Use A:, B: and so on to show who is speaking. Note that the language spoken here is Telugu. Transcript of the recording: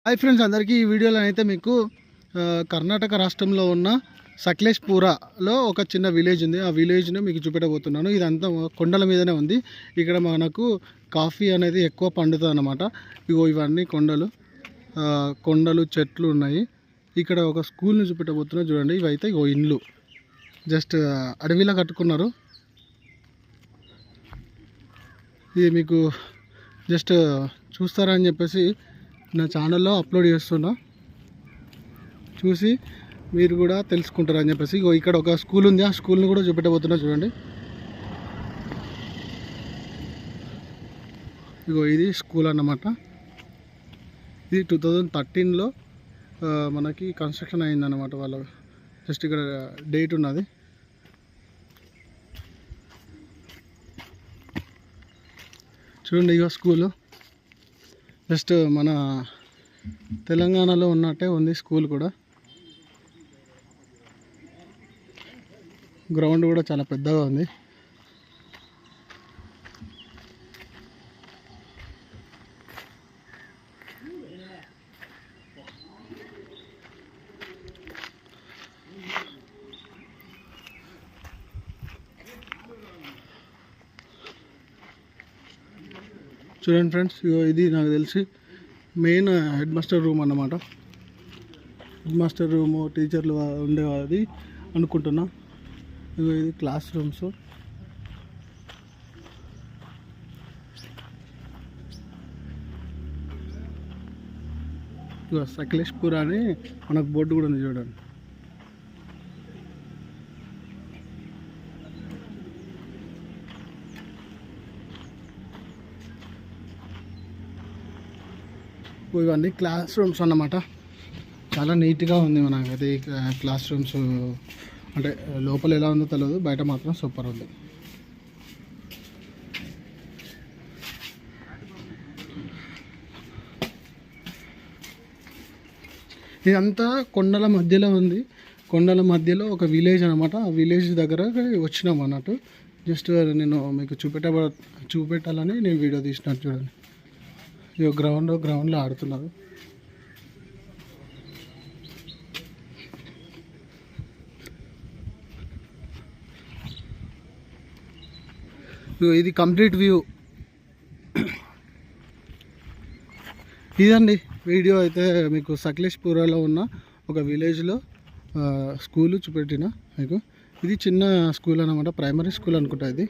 A: హాయ్ ఫ్రెండ్స్, అందరికీ ఈ వీడియోలో అయితే మీకు కర్ణాటక రాష్ట్రంలో ఉన్న సకలేష్పురాలో ఒక చిన్న విలేజ్ ఉంది. ఆ విలేజ్ని మీకు చూపెట్టబోతున్నాను. ఇదంతా కొండల మీదనే ఉంది. ఇక్కడ మనకు కాఫీ అనేది ఎక్కువ పండుతుంది అన్నమాట. ఇగో ఇవన్నీ కొండలు చెట్లు ఉన్నాయి. ఇక్కడ ఒక స్కూల్ని చూపెట్టబోతున్నా, చూడండి. ఇవైతే ఇగో ఇండ్లు జస్ట్ అడవిలో కట్టుకున్నారు. ఇది మీకు జస్ట్ చూస్తారని చెప్పేసి నా ఛానల్లో అప్లోడ్ చేస్తున్నా, చూసి మీరు కూడా తెలుసుకుంటారని చెప్పేసి. ఇక్కడ ఒక స్కూల్ ఉంది, ఆ స్కూల్ని కూడా చూపెట్టబోతున్నా, చూడండి. ఇది స్కూల్ అన్నమాట. ఇది 2013లో మనకి కన్స్ట్రక్షన్ అయిందన్నమాట. వాళ్ళ జస్ట్ ఇక్కడ డేట్ ఉన్నది. చూడండి, స్కూలు జస్ట్ మన తెలంగాణలో ఉన్నట్టే ఉంది స్కూల్ కూడా. గ్రౌండ్ కూడా చాలా పెద్దగా ఉంది. చూడండి ఫ్రెండ్స్, ఇది నాకు తెలిసి మెయిన్ హెడ్ మాస్టర్ రూమ్ అన్నమాట. హెడ్ మాస్టర్ రూము, టీచర్లు ఉండేది అనుకుంటున్నా. ఇది క్లాస్ రూమ్స్. సకలేష్పూర్ అని మనకు బోర్డు కూడా ఉంది, చూడండి. ఇవన్నీ క్లాస్ రూమ్స్ అన్నమాట. చాలా నీట్గా ఉంది మనకైతే ఈ క్లాస్ రూమ్స్. అంటే లోపల ఎలా ఉందో తెలియదు, బయట మాత్రం సూపర్ ఉంది. ఇదంతా కొండల మధ్యలో ఉంది. కొండల మధ్యలో ఒక విలేజ్ అనమాట. ఆ విలేజ్ దగ్గర వచ్చినాం అన్నట్టు. జస్ట్ నేను మీకు చూపెట్టాలని నేను వీడియో తీసినట్టు, చూడండి. గ్రౌండ్లో ఆడుతున్నారు. ఇది కంప్లీట్ వ్యూ. ఇదండి వీడియో అయితే మీకు సకలేష్పురాలో ఉన్న ఒక విలేజ్లో స్కూల్ చూపెట్టిన మీకు. ఇది చిన్న స్కూల్ అన్నమాట, ప్రైమరీ స్కూల్ అనుకుంటా ఇది.